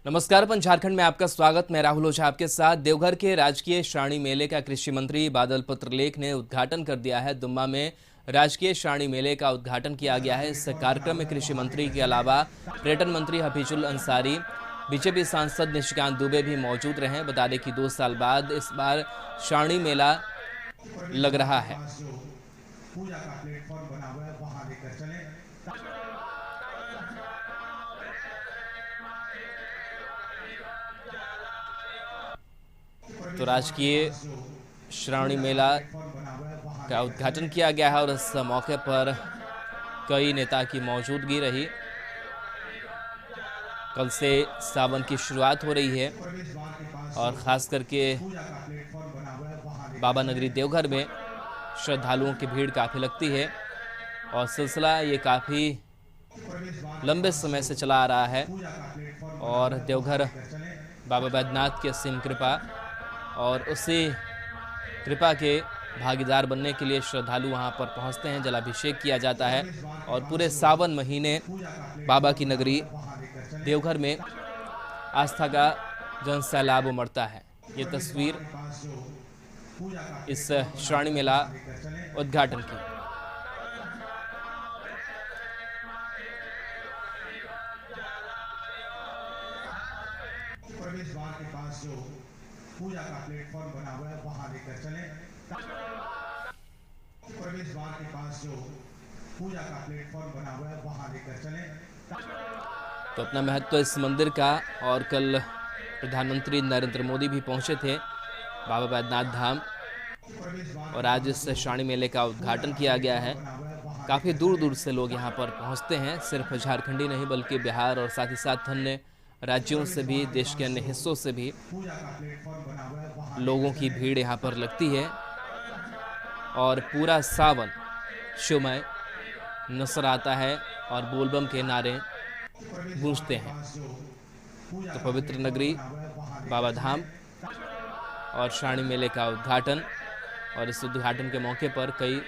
नमस्कार, पंच झारखंड में आपका स्वागत। मैं राहुल ओझा आपके साथ। देवघर के राजकीय श्रावणी मेले का कृषि मंत्री बादल पत्रलेख ने उद्घाटन कर दिया है। दुम्मा में राजकीय श्रावणी मेले का उद्घाटन किया गया है। इस कार्यक्रम में कृषि मंत्री के अलावा पर्यटन मंत्री हफीजुल अंसारी, बीजेपी सांसद निशिकांत दुबे भी मौजूद रहे। बता दें कि 2 साल बाद इस बार श्रावणी मेला लग रहा है। तो राजकीय श्रावणी मेला का उद्घाटन किया गया है और इस मौके पर कई नेता की मौजूदगी रही। कल से सावन की शुरुआत हो रही है और ख़ास करके बाबा नगरी देवघर में श्रद्धालुओं की भीड़ काफ़ी लगती है और सिलसिला ये काफ़ी लंबे समय से चला आ रहा है। और देवघर बाबा बैद्यनाथ की असीम कृपा और उसी कृपा के भागीदार बनने के लिए श्रद्धालु वहां पर पहुंचते हैं। जलाभिषेक किया जाता है और पूरे सावन महीने बाबा की नगरी देवघर में आस्था का जन सैलाब उमड़ता है। ये तस्वीर इस श्रावणी मेला उद्घाटन की। प्रवेश द्वार के पास जो पूजा का प्लेटफॉर्म बना हुआ है वहां लेकर चलें। प्रवेश द्वार के पास जो पूजा का प्लेटफॉर्म बना हुआ है वहां लेकर चलें। तो अपना महत्व इस मंदिर का। और कल प्रधानमंत्री नरेंद्र मोदी भी पहुंचे थे बाबा बैद्यनाथ धाम और आज इस श्रावणी मेले का उद्घाटन किया गया है। काफ़ी दूर दूर से लोग यहां पर पहुंचते हैं। सिर्फ झारखंडी नहीं बल्कि बिहार और साथ ही साथ अन्य राज्यों से भी, देश के अन्य हिस्सों से भी लोगों की भीड़ यहाँ पर लगती है और पूरा सावन शिवमय नजर आता है और बोलबम के नारे गूंजते हैं। तो पवित्र नगरी बाबा धाम और श्रावणी मेले का उद्घाटन और इस उद्घाटन के मौके पर कई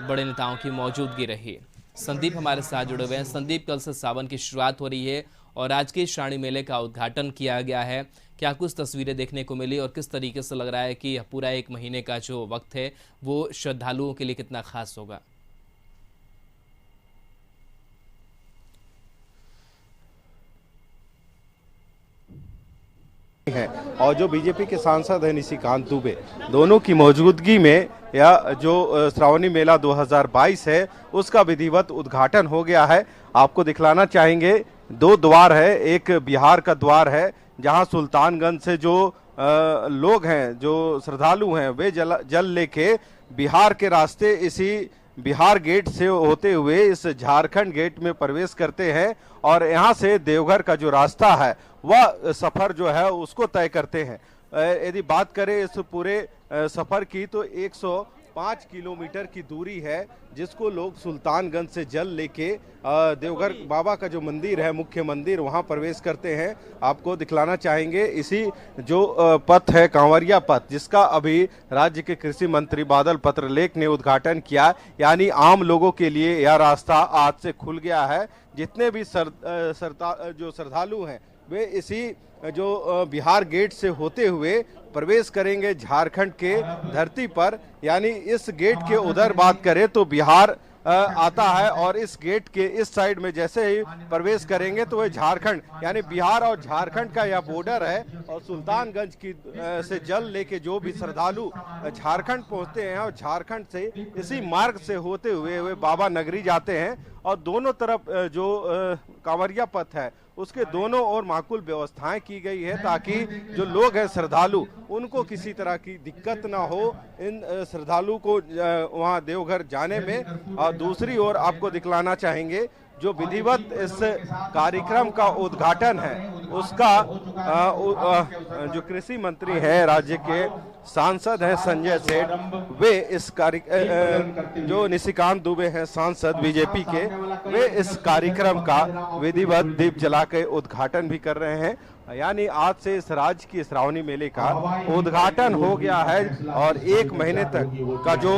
बड़े नेताओं की मौजूदगी रही। संदीप हमारे साथ जुड़े हुए हैं। संदीप, कल से सावन की शुरुआत हो रही है और आज के श्रावणी मेले का उद्घाटन किया गया है। क्या कुछ तस्वीरें देखने को मिली और किस तरीके से लग रहा है कि पूरा 1 महीने का जो वक्त है वो श्रद्धालुओं के लिए कितना खास होगा? है और जो बीजेपी के सांसद हैं निशिकांत दुबे, दोनों की मौजूदगी में या जो श्रावणी मेला 2022 है उसका विधिवत उद्घाटन हो गया है। आपको दिखलाना चाहेंगे 2 द्वार है। एक बिहार का द्वार है जहां सुल्तानगंज से जो लोग हैं, जो श्रद्धालु हैं, वे जल लेके बिहार के रास्ते इसी बिहार गेट से होते हुए इस झारखंड गेट में प्रवेश करते हैं और यहाँ से देवघर का जो रास्ता है वह सफर जो है उसको तय करते हैं। यदि बात करें इस पूरे सफर की तो 105 किलोमीटर की दूरी है जिसको लोग सुल्तानगंज से जल लेके देवघर बाबा का जो मंदिर है, मुख्य मंदिर, वहां प्रवेश करते हैं। आपको दिखलाना चाहेंगे इसी जो पथ है कांवरिया पथ, जिसका अभी राज्य के कृषि मंत्री बादल पत्रलेख ने उद्घाटन किया। यानी आम लोगों के लिए यह रास्ता आज से खुल गया है। जितने भी जो श्रद्धालु हैं वे इसी जो बिहार गेट से होते हुए प्रवेश करेंगे झारखंड के धरती पर। यानी इस गेट के उधर बात करें तो बिहार आता है और इस गेट के इस साइड में जैसे ही प्रवेश करेंगे तो वह झारखंड, यानी बिहार और झारखंड का यह बॉर्डर है। और सुल्तानगंज की से जल लेके जो भी श्रद्धालु झारखंड पहुंचते हैं और झारखंड से इसी मार्ग से होते हुए वे बाबा नगरी जाते हैं। और दोनों तरफ जो कांवरिया पथ है उसके दोनों ओर माकूल व्यवस्थाएं की गई है ताकि जो लोग हैं श्रद्धालु उनको किसी तरह की दिक्कत ना हो इन श्रद्धालु को वहां देवघर जाने में। और दूसरी ओर आपको दिखलाना चाहेंगे जो विधिवत इस कार्यक्रम का उद्घाटन है उसका जो कृषि मंत्री है राज्य के सांसद हैं संजय सेठ, वे इस जो निशिकांत दुबे हैं सांसद बीजेपी के, वे इस कार्यक्रम का विधिवत दीप जला के उद्घाटन भी कर रहे हैं। यानी आज से इस राज्य की श्रावणी मेले का उद्घाटन हो गया है और 1 महीने तक का जो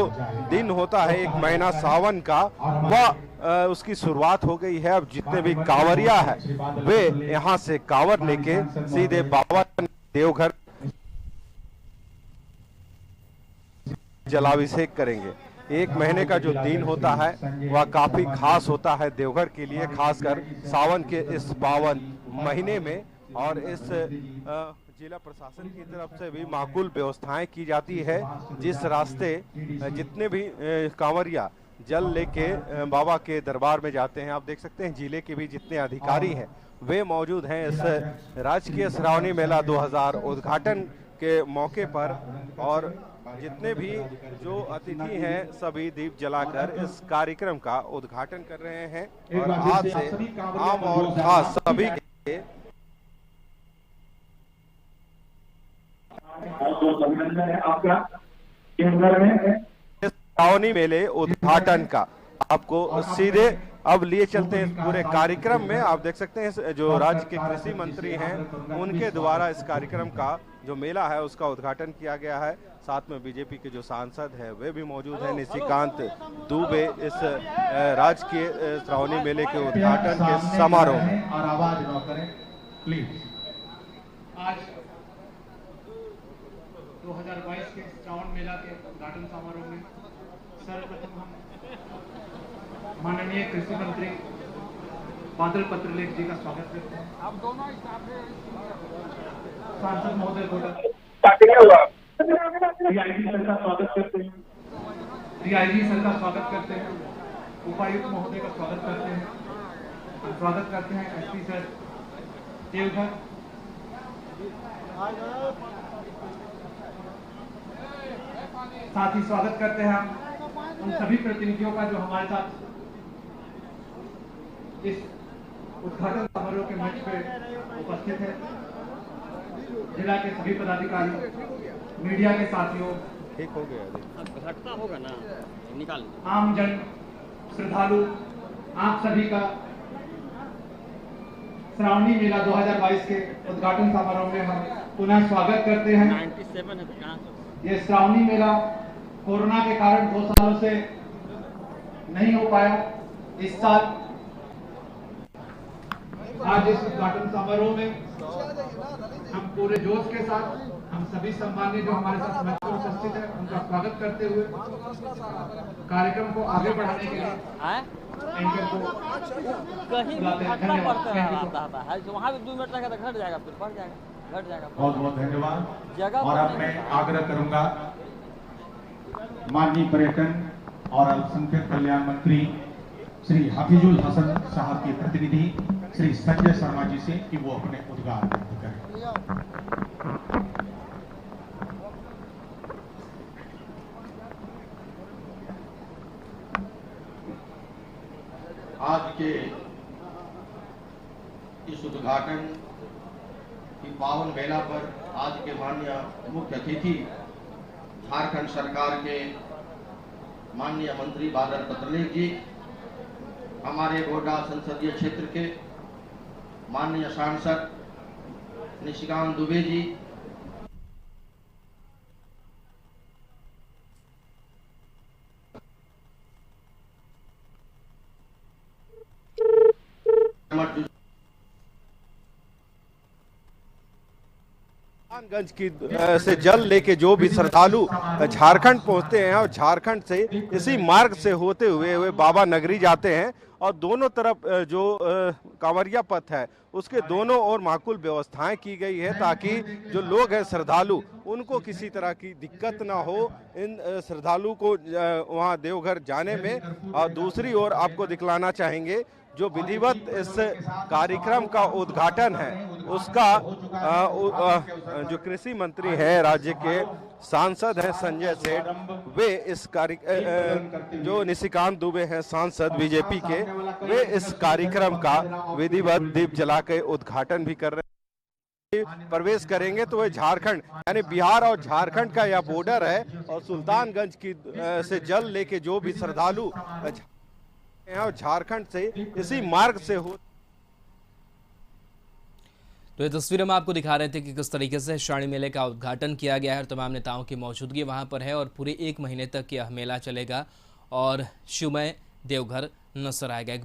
दिन होता है, 1 महीना सावन का, वह उसकी शुरुआत हो गई है। अब जितने भी कांवरिया है वे यहाँ से कांवर लेके सीधे बाबा देवघर जलाभिषेक करेंगे। 1 महीने का जो दिन होता है वह काफी खास होता है देवघर के लिए, खासकर सावन के इस पावन महीने में। और इस जिला प्रशासन की तरफ से भी माकूल व्यवस्थाएं की जाती है। जिस रास्ते जितने भी कांवरिया जल लेके बाबा के दरबार में जाते हैं, आप देख सकते हैं जिले के भी जितने अधिकारी हैं वे मौजूद हैं इस राजकीय श्रावणी मेला 2000 उद्घाटन के मौके पर। और जितने भी जो अतिथि हैं सभी दीप जलाकर इस कार्यक्रम का उद्घाटन कर रहे हैं। और आज से आम और खास सभी के अभिनंदन है आपका श्रावणी मेले उद्घाटन का। आपको सीधे अब लिए चलते हैं पूरे कार्यक्रम में। आप देख सकते हैं जो राज्य के कृषि मंत्री हैं उनके द्वारा इस कार्यक्रम का जो मेला है उसका उद्घाटन किया गया है। साथ में बीजेपी के जो सांसद हैं वे भी मौजूद हैं। निशिकांत दुबे इस राजकीय श्रावणी मेले के उद्घाटन के समारोह में। और आवाज न करें प्लीज। आज 2022 के श्रावण मेला के उद्घाटन समारोह में सर्वप्रथम हम माननीय कृषि मंत्री बादल पत्रलेख जी का स्वागत करते हैं। आप दोनों सांसद महोदय डीआईजी सर का स्वागत करते हैं। डीआईजी सर का स्वागत करते हैं। उपायुक्त महोदय का स्वागत करते हैं। स्वागत करते हैं एसपी सर देवघर। साथ ही स्वागत करते हैं हम उन सभी प्रतिनिधियों का जो हमारे साथ इस उद्घाटन समारोह के मंच पे उपस्थित है। जिला के सभी पदाधिकारी, मीडिया के साथियों, ठीक हो गया होगा ना, निकाल आम जन, श्रद्धालु, आप सभी का श्रावणी मेला 2022 के उद्घाटन समारोह में हम पुनः स्वागत करते हैं। 97 है तो कहाँ से? ये श्रावणी मेला कोरोना के कारण 2 सालों से नहीं हो पाया। इस साल आज इस उद्घाटन समारोह में हम पूरे जोश के साथ हम सभी सम्मानित जो हमारे साथ मंच पर उपस्थित है उनका स्वागत करते हुए कार्यक्रम को आगे बढ़ाने के लिए एंकर को कहीं बुलाते हैं। घटना पड़ता धन्यवाद। रहता है, वहाँ भी 2 मिनट लगेगा तो घट जाएगा, फिर बढ़ जाएगा, घट जाएगा। बहुत बहुत धन्यवाद। जगह और अब मैं आग्रह करूंगा माननीय पर्यटन और अल्पसंख्यक कल्याण मंत्री श्री हफीजुल हसन साहब के प्रतिनिधि श्री संजय शर्मा जी से कि वो अपने उद्गार व्यक्त करें। आज के इस उद्घाटन की पावन मेला पर आज के माननीय मुख्य अतिथि झारखंड सरकार के माननीय मंत्री बादल पत्रलेख जी, हमारे गोड्डा संसदीय क्षेत्र के माननीय सांसद निशिकांत दुबे जी, गंज की से जल लेके जो भी श्रद्धालु झारखंड पहुंचते हैं और झारखंड से इसी मार्ग से होते हुए वे बाबा नगरी जाते हैं। और दोनों तरफ जो कांवरिया पथ है उसके दोनों ओर माकूल व्यवस्थाएं की गई है ताकि जो लोग हैं श्रद्धालु उनको किसी तरह की दिक्कत ना हो इन श्रद्धालु को वहां देवघर जाने में। और दूसरी ओर आपको दिखलाना चाहेंगे जो विधिवत इस कार्यक्रम का उद्घाटन है उसका जो कृषि मंत्री हैं राज्य के सांसद हैं संजय सेठ, वे इस जो निशिकांत दुबे हैं सांसद बीजेपी के, वे इस कार्यक्रम का विधिवत दीप जला के उद्घाटन भी कर रहे हैं। प्रवेश करेंगे तो वह झारखंड यानी बिहार और झारखंड का यह बॉर्डर है और सुल्तानगंज की से जल लेके जो भी श्रद्धालु हैं और झारखंड से इसी मार्ग से हो। तो ये तस्वीर हम आपको दिखा रहे थे कि किस तरीके से श्रावणी मेले का उद्घाटन किया गया है और तमाम नेताओं की मौजूदगी वहां पर है और पूरे 1 महीने तक यह मेला चलेगा और शिवमय देवघर नजर आएगा।